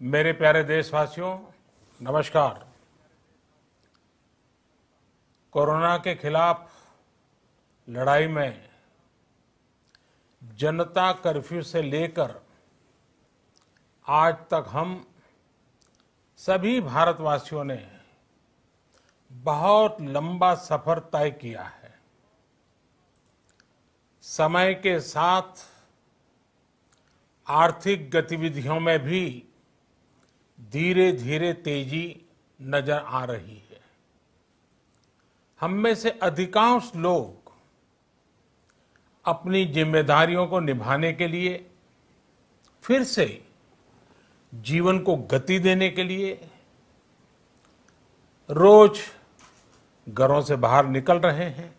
मेरे प्यारे देशवासियों, नमस्कार। कोरोना के खिलाफ लड़ाई में जनता कर्फ्यू से लेकर आज तक हम सभी भारतवासियों ने बहुत लंबा सफर तय किया है। समय के साथ आर्थिक गतिविधियों में भी धीरे धीरे तेजी नजर आ रही है। हम में से अधिकांश लोग अपनी जिम्मेदारियों को निभाने के लिए, फिर से जीवन को गति देने के लिए रोज घरों से बाहर निकल रहे हैं।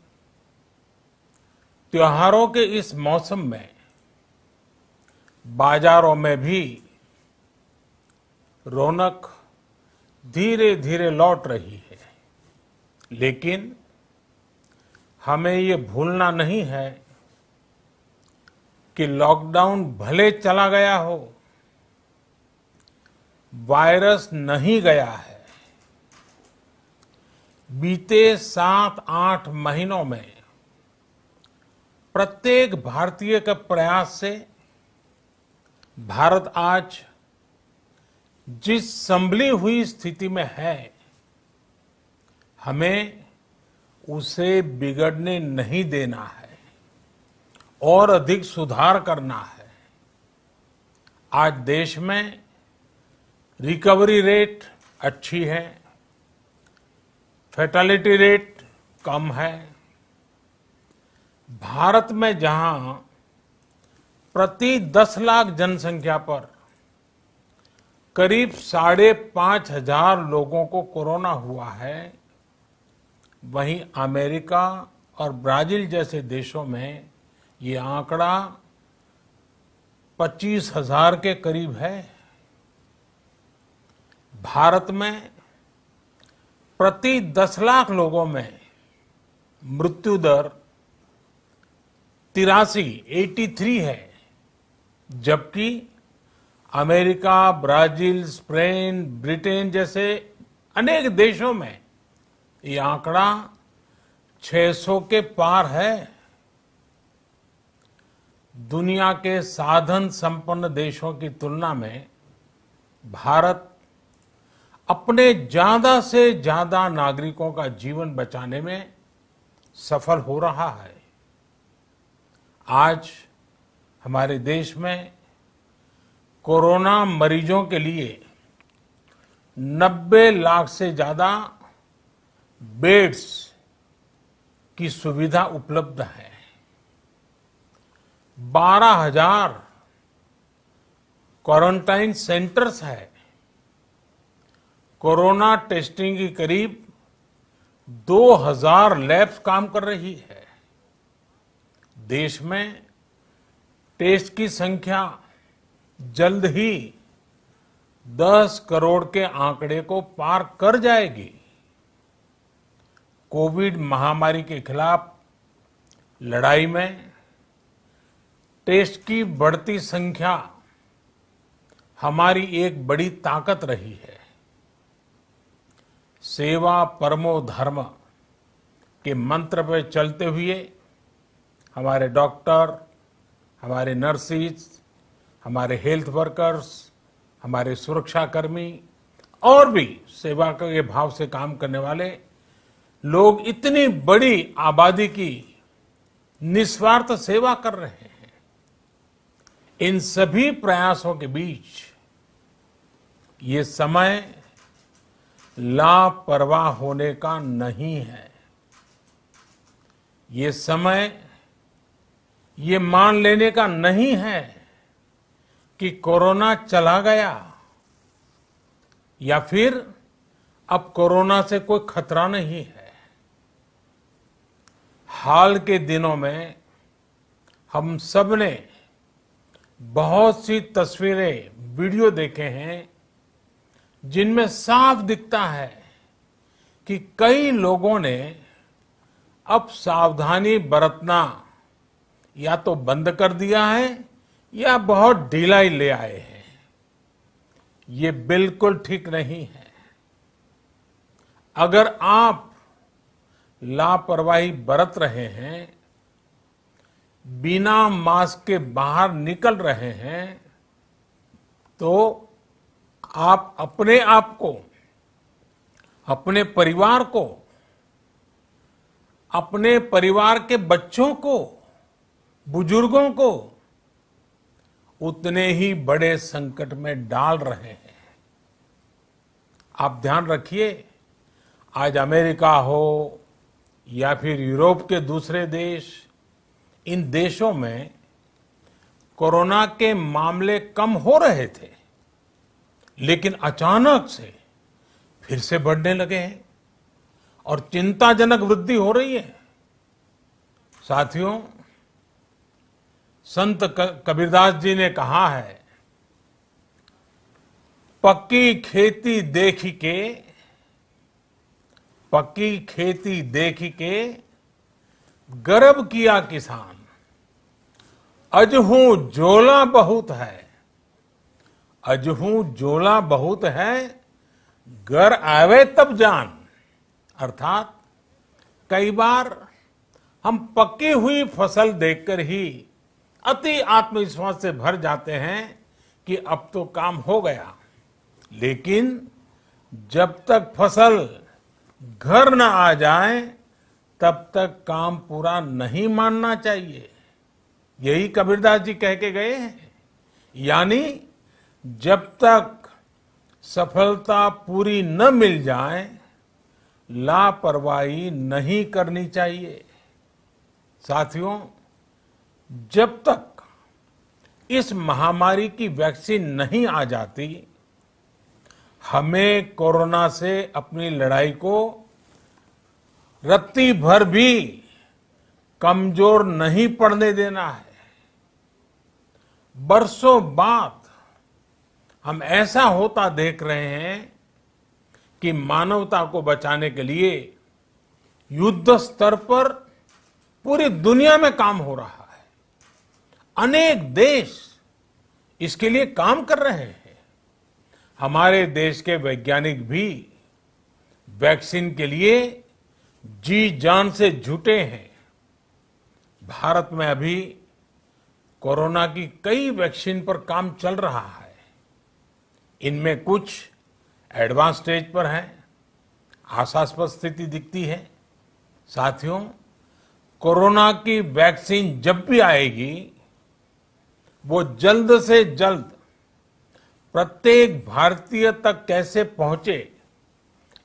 त्योहारों के इस मौसम में बाजारों में भी रौनक धीरे धीरे लौट रही है, लेकिन हमें ये भूलना नहीं है कि लॉकडाउन भले चला गया हो, वायरस नहीं गया है। बीते 7-8 महीनों में प्रत्येक भारतीय के प्रयास से भारत आज जिस संभली हुई स्थिति में है, हमें उसे बिगड़ने नहीं देना है और अधिक सुधार करना है। आज देश में रिकवरी रेट अच्छी है, फैटेलिटी रेट कम है। भारत में जहां प्रति 10 लाख जनसंख्या पर करीब 5,500 लोगों को कोरोना हुआ है, वहीं अमेरिका और ब्राजील जैसे देशों में ये आंकड़ा 25,000 के करीब है। भारत में प्रति 10 लाख लोगों में मृत्यु दर 83 है, जबकि अमेरिका, ब्राजील, स्पेन, ब्रिटेन जैसे अनेक देशों में ये आंकड़ा 600 के पार है। दुनिया के साधन संपन्न देशों की तुलना में भारत अपने ज्यादा से ज्यादा नागरिकों का जीवन बचाने में सफल हो रहा है। आज हमारे देश में कोरोना मरीजों के लिए 90 लाख से ज्यादा बेड्स की सुविधा उपलब्ध है। 12,000 क्वारंटाइन सेंटर्स है। कोरोना टेस्टिंग की करीब 2,000 लैब्स काम कर रही है। देश में टेस्ट की संख्या जल्द ही 10 करोड़ के आंकड़े को पार कर जाएगी। कोविड महामारी के खिलाफ लड़ाई में टेस्ट की बढ़ती संख्या हमारी एक बड़ी ताकत रही है। सेवा परमो धर्म के मंत्र पर चलते हुए हमारे डॉक्टर, हमारे नर्सिस, हमारे हेल्थ वर्कर्स, हमारे सुरक्षाकर्मी और भी सेवा के भाव से काम करने वाले लोग इतनी बड़ी आबादी की निस्वार्थ सेवा कर रहे हैं। इन सभी प्रयासों के बीच ये समय लापरवाह होने का नहीं है। ये समय ये मान लेने का नहीं है कि कोरोना चला गया या फिर अब कोरोना से कोई खतरा नहीं है। हाल के दिनों में हम सब ने बहुत सी तस्वीरें, वीडियो देखे हैं जिनमें साफ दिखता है कि कई लोगों ने अब सावधानी बरतना या तो बंद कर दिया है या बहुत ढिलाई ले आए हैं। ये बिल्कुल ठीक नहीं है। अगर आप लापरवाही बरत रहे हैं, बिना मास्क के बाहर निकल रहे हैं, तो आप अपने आप को, अपने परिवार को, अपने परिवार के बच्चों को, बुजुर्गों को उतने ही बड़े संकट में डाल रहे हैं। आप ध्यान रखिए, आज अमेरिका हो या फिर यूरोप के दूसरे देश, इन देशों में कोरोना के मामले कम हो रहे थे, लेकिन अचानक से फिर से बढ़ने लगे हैं और चिंताजनक वृद्धि हो रही है। साथियों, संत कबीरदास जी ने कहा है, पक्की खेती देखी के, पक्की खेती देखी के गर्व किया किसान, अजहू जोला बहुत है, अजहू जोला बहुत है, घर आवे तब जान। अर्थात कई बार हम पकी हुई फसल देखकर ही अति आत्मविश्वास से भर जाते हैं कि अब तो काम हो गया, लेकिन जब तक फसल घर न आ जाए तब तक काम पूरा नहीं मानना चाहिए। यही कबीरदास जी कह के गए हैं। यानी जब तक सफलता पूरी न मिल जाए, लापरवाही नहीं करनी चाहिए। साथियों, जब तक इस महामारी की वैक्सीन नहीं आ जाती, हमें कोरोना से अपनी लड़ाई को रत्ती भर भी कमजोर नहीं पड़ने देना है। बरसों बाद हम ऐसा होता देख रहे हैं कि मानवता को बचाने के लिए युद्ध स्तर पर पूरी दुनिया में काम हो रहा है। अनेक देश इसके लिए काम कर रहे हैं। हमारे देश के वैज्ञानिक भी वैक्सीन के लिए जी जान से जुटे हैं। भारत में अभी कोरोना की कई वैक्सीन पर काम चल रहा है। इनमें कुछ एडवांस स्टेज पर है, आशास्पद स्थिति दिखती है। साथियों, कोरोना की वैक्सीन जब भी आएगी, वो जल्द से जल्द प्रत्येक भारतीय तक कैसे पहुंचे,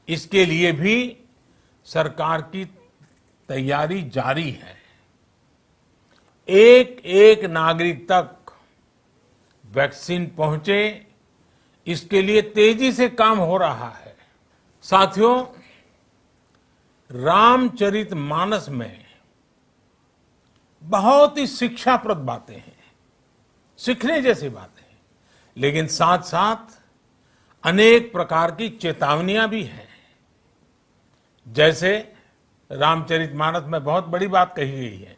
इसके लिए भी सरकार की तैयारी जारी है। एक एक नागरिक तक वैक्सीन पहुंचे, इसके लिए तेजी से काम हो रहा है। साथियों, रामचरितमानस में बहुत ही शिक्षाप्रद बातें हैं, सीखने जैसी बातें हैं, लेकिन साथ साथ अनेक प्रकार की चेतावनियां भी हैं। जैसे रामचरितमानस में बहुत बड़ी बात कही गई है,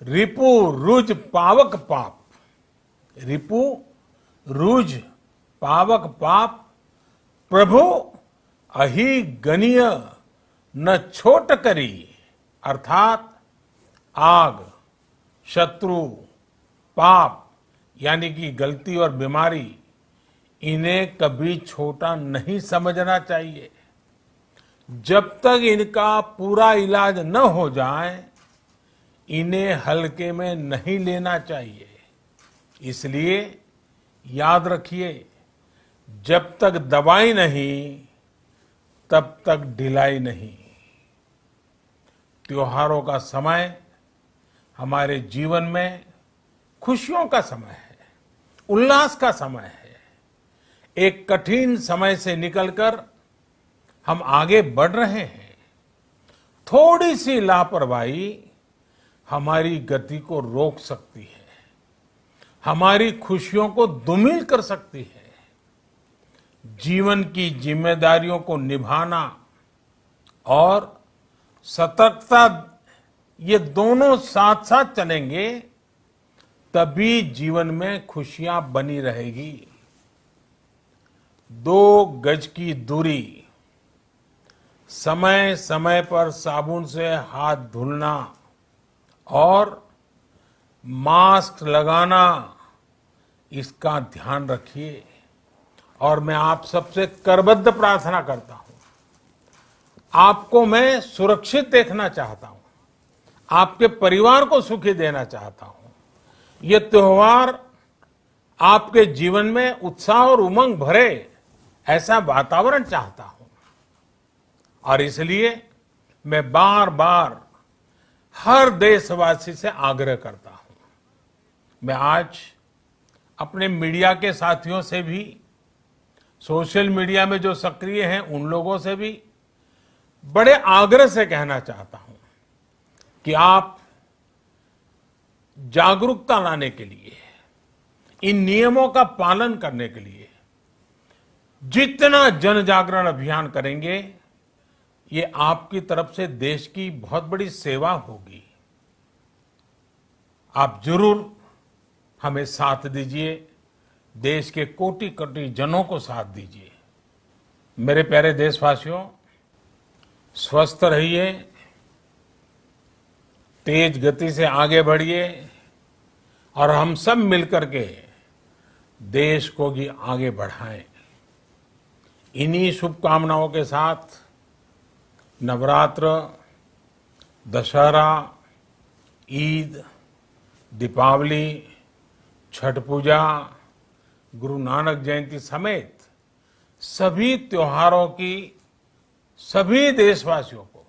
रिपु रुज पावक पाप, रिपु रुज पावक पाप, प्रभु अहि गनीय न छोट करी। अर्थात आग, शत्रु, पाप यानी कि गलती और बीमारी, इन्हें कभी छोटा नहीं समझना चाहिए। जब तक इनका पूरा इलाज न हो जाए, इन्हें हल्के में नहीं लेना चाहिए। इसलिए याद रखिए, जब तक दवाई नहीं, तब तक ढिलाई नहीं। त्योहारों का समय हमारे जीवन में खुशियों का समय है, उल्लास का समय है। एक कठिन समय से निकलकर हम आगे बढ़ रहे हैं। थोड़ी सी लापरवाही हमारी गति को रोक सकती है, हमारी खुशियों को धूमिल कर सकती है। जीवन की जिम्मेदारियों को निभाना और सतर्कता, ये दोनों साथ साथ चलेंगे, तभी जीवन में खुशियां बनी रहेगी। 2 गज की दूरी, समय समय पर साबुन से हाथ धुलना और मास्क लगाना, इसका ध्यान रखिए। और मैं आप सबसे करबद्ध प्रार्थना करता हूं, आपको मैं सुरक्षित देखना चाहता हूं, आपके परिवार को सुखी देना चाहता हूं। ये त्योहार आपके जीवन में उत्साह और उमंग भरे, ऐसा वातावरण चाहता हूं। और इसलिए मैं बार बार हर देशवासी से आग्रह करता हूं। मैं आज अपने मीडिया के साथियों से भी, सोशल मीडिया में जो सक्रिय हैं उन लोगों से भी बड़े आग्रह से कहना चाहता हूं कि आप जागरूकता लाने के लिए, इन नियमों का पालन करने के लिए जितना जन जागरण अभियान करेंगे, ये आपकी तरफ से देश की बहुत बड़ी सेवा होगी। आप जरूर हमें साथ दीजिए, देश के कोटि कोटि जनों को साथ दीजिए। मेरे प्यारे देशवासियों, स्वस्थ रहिए, तेज गति से आगे बढ़िए और हम सब मिलकर के देश को भी आगे बढ़ाएं। इन्हीं शुभकामनाओं के साथ नवरात्र, दशहरा, ईद, दीपावली, छठ पूजा, गुरु नानक जयंती समेत सभी त्योहारों की सभी देशवासियों को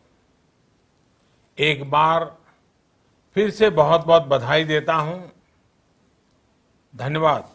एक बार फिर से बहुत बहुत बधाई देता हूं। धन्यवाद।